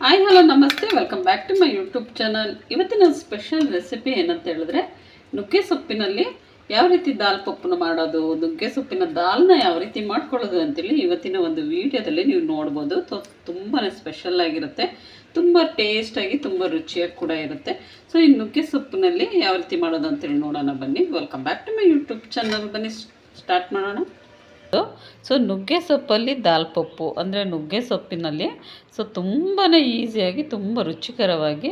Hi hello ನಮಸ್ತೆ, welcome back to my YouTube channel. ಇವತ್ತಿನ special recipe ಏನಂತ ಹೇಳಿದ್ರೆ, ನುಗ್ಗೆ ಸೊಪ್ಪಿನಲ್ಲಿ ಯಾವ ರೀತಿ ದಾಲ್ ಪಪ್ಪನ್ನು ಮಾಡೋದು, ನುಗ್ಗೆ ಸೊಪ್ಪಿನ ದಾಲ್ನ ಯಾವ ರೀತಿ ಮಾಡ್ಕೊಳ್ಳೋದು ಅಂತೇಳಿ ಇವತ್ತಿನ ಒಂದು ವಿಡಿಯೋದಲ್ಲಿ ನೀವು ನೋಡ್ಬೋದು. ತುಂಬಾ ಸ್ಪೆಷಲ್ ಆಗಿರುತ್ತೆ, ತುಂಬ ಟೇಸ್ಟಾಗಿ ತುಂಬ ರುಚಿಯಾಗಿ ಕೂಡ ಇರುತ್ತೆ. ಸೊ ಈ ನುಗ್ಗೆ ಸೊಪ್ಪಿನಲ್ಲಿ ಯಾವ ರೀತಿ ಮಾಡೋದು ಅಂತೇಳಿ ನೋಡೋಣ ಬನ್ನಿ. Welcome back to my YouTube channel. ಬನ್ನಿ ಸ್ಟಾರ್ಟ್ ಮಾಡೋಣ. ಸೊ ನುಗ್ಗೆ ಸೊಪ್ಪಲ್ಲಿ ದಾಲ್ ಪಪ್ಪು ಅಂದರೆ ನುಗ್ಗೆ ಸೊಪ್ಪಿನಲ್ಲಿ ತುಂಬಾ ಈಸಿಯಾಗಿ ತುಂಬ ರುಚಿಕರವಾಗಿ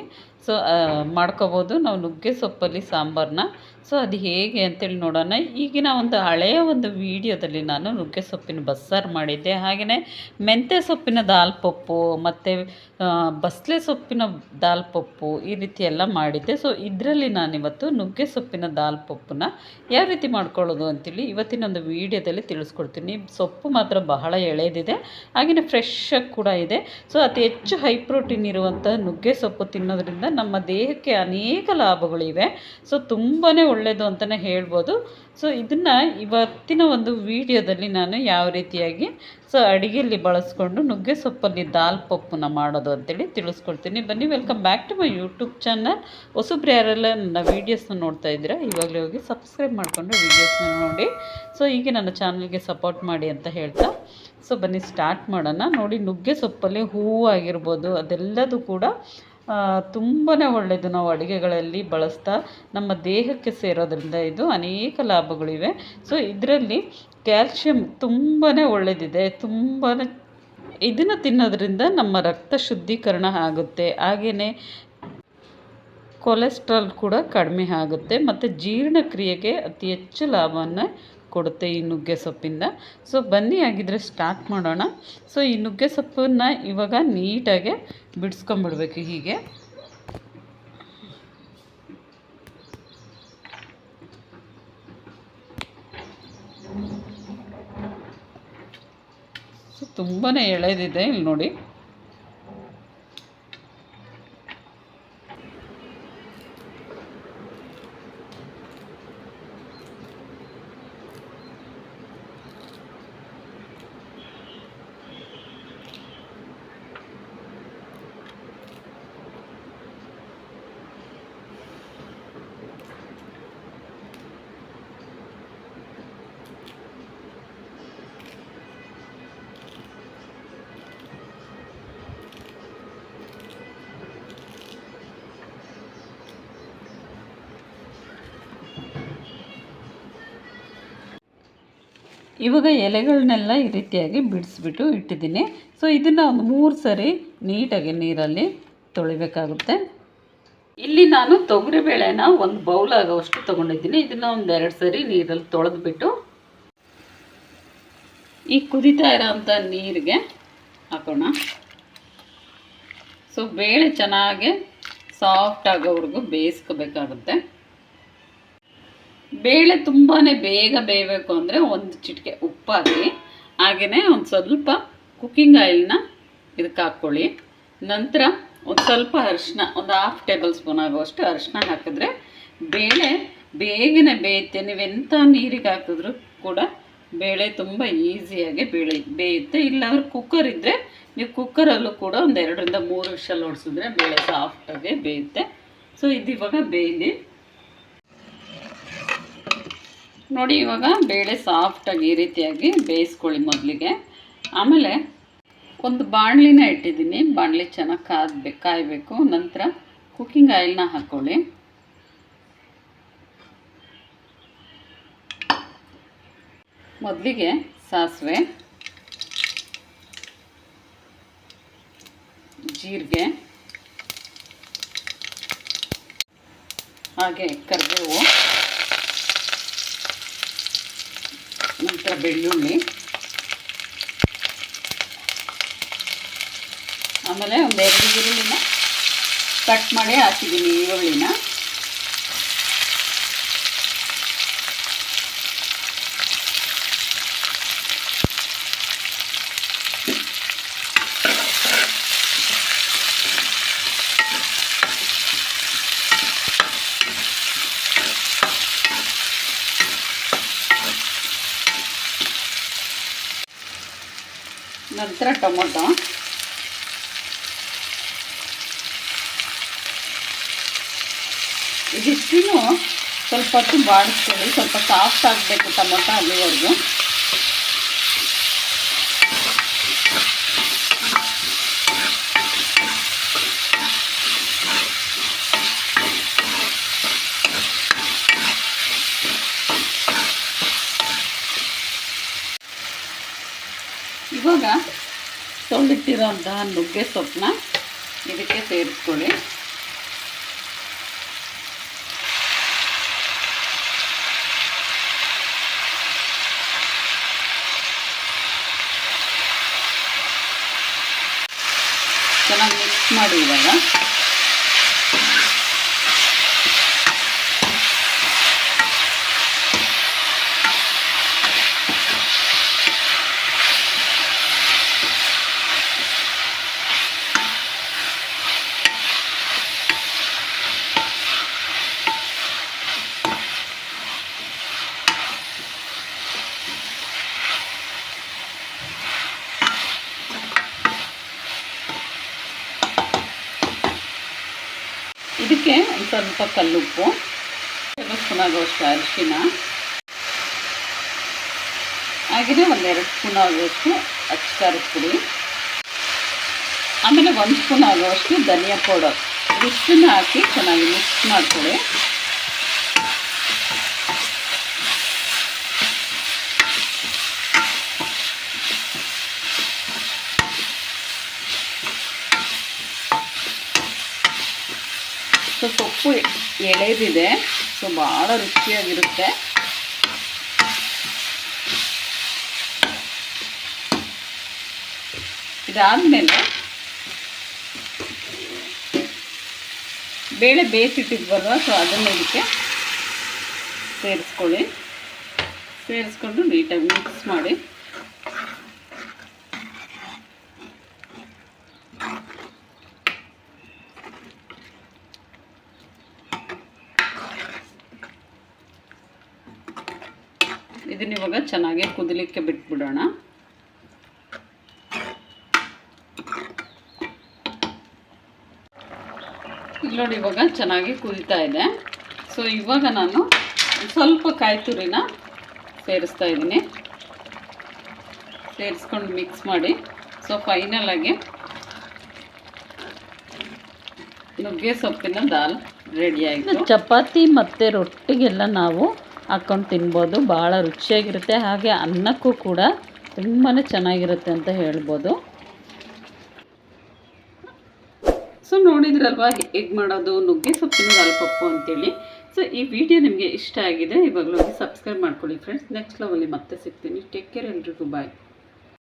ಮಾಡ್ಕೋಬೋದು ನಾವು ನುಗ್ಗೆ ಸೊಪ್ಪಲ್ಲಿ ಸಾಂಬಾರನ್ನ. ಅದು ಹೇಗೆ ಅಂತೇಳಿ ನೋಡೋಣ. ಈಗಿನ ಒಂದು ಹಳೆಯ ಒಂದು ವಿಡಿಯೋದಲ್ಲಿ ನಾನು ನುಗ್ಗೆ ಸೊಪ್ಪಿನ ಬಸ್ಸಾರು ಮಾಡಿದ್ದೆ, ಹಾಗೆಯೇ ಮೆಂತ್ಯ ಸೊಪ್ಪಿನ ದಾಲ್ ಪಪ್ಪು ಮತ್ತು ಬಸಳೆ ಸೊಪ್ಪಿನ ದಾಲ್ ಪಪ್ಪು ಈ ರೀತಿ ಎಲ್ಲ ಮಾಡಿದ್ದೆ. ಇದರಲ್ಲಿ ನಾನಿವತ್ತು ನುಗ್ಗೆ ಸೊಪ್ಪಿನ ದಾಲ್ ಪಪ್ಪನ್ನ ಯಾವ ರೀತಿ ಮಾಡ್ಕೊಳ್ಳೋದು ಅಂತೇಳಿ ಇವತ್ತಿನ ಒಂದು ವಿಡಿಯೋದಲ್ಲಿ ತಿಳಿಸ್ಕೊಡ್ತೀನಿ. ಸೊಪ್ಪು ಮಾತ್ರ ಬಹಳ ಎಳೆದಿದೆ, ಹಾಗೆಯೇ ಫ್ರೆಶ್ಶಾಗಿ ಕೂಡ ಇದೆ. ಅತಿ ಹೆಚ್ಚು ಹೈ ಪ್ರೋಟೀನ್ ಇರುವಂಥ ನುಗ್ಗೆ ಸೊಪ್ಪು ತಿನ್ನೋದ್ರಿಂದ ನಮ್ಮ ದೇಹಕ್ಕೆ ಅನೇಕ ಲಾಭಗಳಿವೆ. ತುಂಬಾ ಒಳ್ಳೆಯದು ಅಂತಲೇ ಹೇಳ್ಬೋದು. ಇದನ್ನು ಇವತ್ತಿನ ಒಂದು ವಿಡಿಯೋದಲ್ಲಿ ನಾನು ಯಾವ ರೀತಿಯಾಗಿ ಅಡುಗೆಯಲ್ಲಿ ಬಳಸ್ಕೊಂಡು ನುಗ್ಗೆ ಸೊಪ್ಪಲ್ಲಿ ದಾಲ್ ಪಪ್ಪನ್ನ ಮಾಡೋದು ಅಂತೇಳಿ ತಿಳಿಸ್ಕೊಡ್ತೀನಿ. ಬನ್ನಿ, welcome back to my YouTube channel. ಹೊಸಬ್ರು ಯಾರೆಲ್ಲ ನನ್ನ ವೀಡಿಯೋಸ್ನ ನೋಡ್ತಾ ಇದ್ದೀರಾ, ಇವಾಗಲೇ ಹೋಗಿ ಸಬ್ಸ್ಕ್ರೈಬ್ ಮಾಡಿಕೊಂಡು ವೀಡಿಯೋಸ್ನ ನೋಡಿ. ಹೀಗೆ ನನ್ನ ಚಾನಲ್ಗೆ ಸಪೋರ್ಟ್ ಮಾಡಿ ಅಂತ ಹೇಳ್ತಾ ಬನ್ನಿ ಸ್ಟಾರ್ಟ್ ಮಾಡೋಣ. ನೋಡಿ, ನುಗ್ಗೆ ಸೊಪ್ಪಲ್ಲಿ ಹೂವು ಆಗಿರ್ಬೋದು ಅದೆಲ್ಲದೂ ಕೂಡ ತುಂಬಾ ಒಳ್ಳೆಯದು. ನಾವು ಅಡುಗೆಗಳಲ್ಲಿ ಬಳಸ್ತಾ ನಮ್ಮ ದೇಹಕ್ಕೆ ಸೇರೋದ್ರಿಂದ ಇದು ಅನೇಕ ಲಾಭಗಳಿವೆ. ಇದರಲ್ಲಿ ಕ್ಯಾಲ್ಶಿಯಂ ತುಂಬಾ ಒಳ್ಳೆಯದಿದೆ. ಇದನ್ನು ತಿನ್ನೋದ್ರಿಂದ ನಮ್ಮ ರಕ್ತ ಶುದ್ಧೀಕರಣ ಆಗುತ್ತೆ, ಹಾಗೆಯೇ ಕೊಲೆಸ್ಟ್ರಾಲ್ ಕೂಡ ಕಡಿಮೆ ಆಗುತ್ತೆ ಮತ್ತು ಜೀರ್ಣಕ್ರಿಯೆಗೆ ಅತಿ ಹೆಚ್ಚು ಲಾಭವನ್ನು ಕೊಡುತ್ತೆ ಈ ನುಗ್ಗೆ ಸೊಪ್ಪಿಂದ. ಬನ್ನಿ ಆಗಿದ್ರೆ ಸ್ಟಾರ್ಟ್ ಮಾಡೋಣ. ಈ ನುಗ್ಗೆ ಸೊಪ್ಪನ್ನು ಇವಾಗ ನೀಟಾಗಿ ಬಿಡಿಸ್ಕೊಂಬಿಡ್ಬೇಕು. ಹೀಗೆ ತುಂಬಾ ಎಳೆದಿದೆ, ಇಲ್ಲಿ ನೋಡಿ. ಇವಾಗ ಎಲೆಗಳನ್ನೆಲ್ಲ ಈ ರೀತಿಯಾಗಿ ಬಿಡಿಸ್ಬಿಟ್ಟು ಇಟ್ಟಿದ್ದೀನಿ. ಇದನ್ನು ಒಂದು 3 ಸರಿ ನೀಟಾಗಿ ನೀರಲ್ಲಿ ತೊಳಿಬೇಕಾಗುತ್ತೆ. ಇಲ್ಲಿ ನಾನು ತೊಗರಿಬೇಳೆನ ಒಂದು ಬೌಲ್ ಆಗೋವಷ್ಟು ತೊಗೊಂಡಿದ್ದೀನಿ. ಇದನ್ನು ಒಂದು 2 ಸರಿ ನೀರಲ್ಲಿ ತೊಳೆದ್ಬಿಟ್ಟು ಈ ಕುದೀತಾ ಇರೋಂಥ ನೀರಿಗೆ ಹಾಕೋಣ. ಬೇಳೆ ಚೆನ್ನಾಗಿ ಸಾಫ್ಟ್ ಆಗೋವರೆಗೂ ಬೇಯಿಸ್ಕೋಬೇಕಾಗುತ್ತೆ. ಬೇಳೆ ತುಂಬಾ ಬೇಗ ಬೇಯಬೇಕು ಅಂದರೆ ಒಂದು ಚಿಟಿಕೆ ಉಪ್ಪಾಕಿ, ಹಾಗೆಯೇ ಒಂದು ಸ್ವಲ್ಪ ಕುಕ್ಕಿಂಗ್ ಆಯಿಲ್ನ ಇದಕ್ಕೆ ಹಾಕ್ಕೊಳ್ಳಿ. ನಂತರ ಒಂದು ಸ್ವಲ್ಪ ಅರಿಶಿನ, ಒಂದು 1/2 ಟೇಬಲ್ ಸ್ಪೂನ್ ಆಗುವಷ್ಟು ಅರಿಶಿನ ಹಾಕಿದ್ರೆ ಬೇಳೆ ಬೇಗನೆ ಬೇಯುತ್ತೆ. ನೀವೆಂಥ ನೀರಿಗೆ ಹಾಕಿದ್ರೂ ಕೂಡ ಬೇಳೆ ತುಂಬ ಈಸಿಯಾಗಿ ಬೇಯುತ್ತೆ. ಇಲ್ಲಾಂದ್ರೆ ಕುಕ್ಕರ್ ಇದ್ದರೆ ನೀವು ಕುಕ್ಕರಲ್ಲೂ ಕೂಡ ಒಂದು 2 ರಿಂದ 3 ವಿಷಲ್ ಹೊಡಿಸಿದ್ರೆ ಬೇಳೆ ಸಾಫ್ಟಾಗಿ ಬೇಯುತ್ತೆ. ಇದು ಇವಾಗ ಬೇಯಲಿ. ನೋಡಿ, ಇವಾಗ ಬೇಳೆ ಸಾಫ್ಟಾಗಿ ಈ ರೀತಿಯಾಗಿ ಬೇಯಿಸ್ಕೊಳ್ಳಿ ಮೊದಲಿಗೆ. ಆಮೇಲೆ ಒಂದು ಬಾಣಲಿನ ಇಟ್ಟಿದ್ದೀನಿ. ಬಾಣಲಿ ಚೆನ್ನಾಗಿ ಕಾಯಬೇಕು. ನಂತರ ಕುಕ್ಕಿಂಗ್ ಆಯಿಲ್ನ ಹಾಕ್ಕೊಳ್ಳಿ. ಮೊದಲಿಗೆ ಸಾಸಿವೆ, ಜೀರಿಗೆ, ಹಾಗೆ ಕರಿಬೇವು, ನಂತರ ಬೆಳ್ಳುಳ್ಳಿ, ಆಮೇಲೆ ಒಂದು 2 ಈರುಳ್ಳಿನ ಕಟ್ ಮಾಡಿ ಹಾಕಿದ್ದೀನಿ. ಈರುಳ್ಳಿನ ನಂತರ ಟೊಮೊಟೊ, ಇದಿಷ್ಟು ಸ್ವಲ್ಪ ಹೊತ್ತು ಬಾಡಿಸ್ಕೊಳ್ಳಿ. ಸ್ವಲ್ಪ ಸಾಫ್ಟ್ ಆಗಬೇಕು ಟೊಮೊಟೊ ಅಲ್ಲಿವರೆಗೂ. ಇವಾಗ ತೊಳೆದಿಟ್ಟಿರೋಂತಹ ನುಗ್ಗೆ ಸೊಪ್ಪನ್ನ ಇದಕ್ಕೆ ಸೇರಿಸ್ಕೊಳ್ಳಿ. ಚೆನ್ನಾಗಿ ಮಿಕ್ಸ್ ಮಾಡಿ. ಇವಾಗ ಇದಕ್ಕೆ ಒಂದು ಸ್ವಲ್ಪ ಕಲ್ಲುಪ್ಪು, 2 ಸ್ಪೂನ್ ಆಗುವಷ್ಟು ಅರಿಶಿನ, ಹಾಗೆಯೇ 1-2 ಸ್ಪೂನ್ ಆಗುವಷ್ಟು ಅಚ್ಚ ಖಾರದ ಪುಡಿ, ಆಮೇಲೆ 1 ಸ್ಪೂನ್ ಆಗುವಷ್ಟು ಧನಿಯಾ ಪೌಡರ್. ಇಷ್ಟನ್ನು ಹಾಕಿ ಚೆನ್ನಾಗಿ ಮಿಕ್ಸ್ ಮಾಡ್ಕೊಳ್ಳಿ. ಸೊ ಸೊಪ್ಪು ಎಳೆದಿದೆ, ಸೊ ಭಾಳ ರುಚಿಯಾಗಿರುತ್ತೆ. ಇದಾದಮೇಲೆ ಬೇಳೆ ಬೇಯಿಸಿಟ್ಟಿದ್ವಲ್ವ, ಸೊ ಅದನ್ನು ಇದಕ್ಕೆ ಸೇರಿಸ್ಕೊಳ್ಳಿ. ಸೇರಿಸ್ಕೊಂಡು ನೀಟಾಗಿ ಮಿಕ್ಸ್ ಮಾಡಿ. ಇದನ್ನ ಇವಾಗ ಚೆನ್ನಾಗಿ ಕುದಿಲಿಕ್ಕೆ ಬಿಟ್ಬಿಡೋಣ. ಇಲ್ಲಿ ನೋಡಿ ಇವಾಗ ಚೆನ್ನಾಗಿ ಕುದೀತಾ ಇದೆ. ಸೊ ಇವಾಗ ನಾನು ಸ್ವಲ್ಪ ಕಾಯಿ ತುರಿನ ಸೇರಿಸ್ತಾ ಇದ್ದೀನಿ. ಸೇರಿಸ್ಕೊಂಡು ಮಿಕ್ಸ್ ಮಾಡಿ. ಸೊ ಫೈನಲ್ ಆಗಿ ನುಗ್ಗೆ ಸೊಪ್ಪಿನ ದಾಲ್ ರೆಡಿ ಆಯಿತು. ಚಪಾತಿ ಮತ್ತು ರೊಟ್ಟಿಗೆಲ್ಲ ನಾವು ಹಾಕ್ಕೊಂಡು ತಿನ್ಬೋದು. ಭಾಳ ರುಚಿಯಾಗಿರುತ್ತೆ. ಹಾಗೆ ಅನ್ನಕ್ಕೂ ಕೂಡ ತುಂಬಾ ಚೆನ್ನಾಗಿರುತ್ತೆ ಅಂತ ಹೇಳ್ಬೋದು. ಸೊ ನೋಡಿದ್ರಲ್ವಾ ಹೇಗೆ ಮಾಡೋದು ನುಗ್ಗೆ ಸೊಪ್ಪಿನ ದಾಲ್ ಪಪ್ಪು ಅಂತೇಳಿ. ಸೊ ಈ ವಿಡಿಯೋ ನಿಮಗೆ ಇಷ್ಟ ಆಗಿದೆ, ಇವಾಗಲೂ ಸಬ್ಸ್ಕ್ರೈಬ್ ಮಾಡ್ಕೊಳ್ಳಿ ಫ್ರೆಂಡ್ಸ್. ನೆಕ್ಸ್ಟ್ ಲವಲ್ಲಿ ಮತ್ತೆ ಸಿಗ್ತೀನಿ. ಟೇಕ್ ಕೇರ್, ಎಲ್ರಿಗೂ ಬಾಯ್.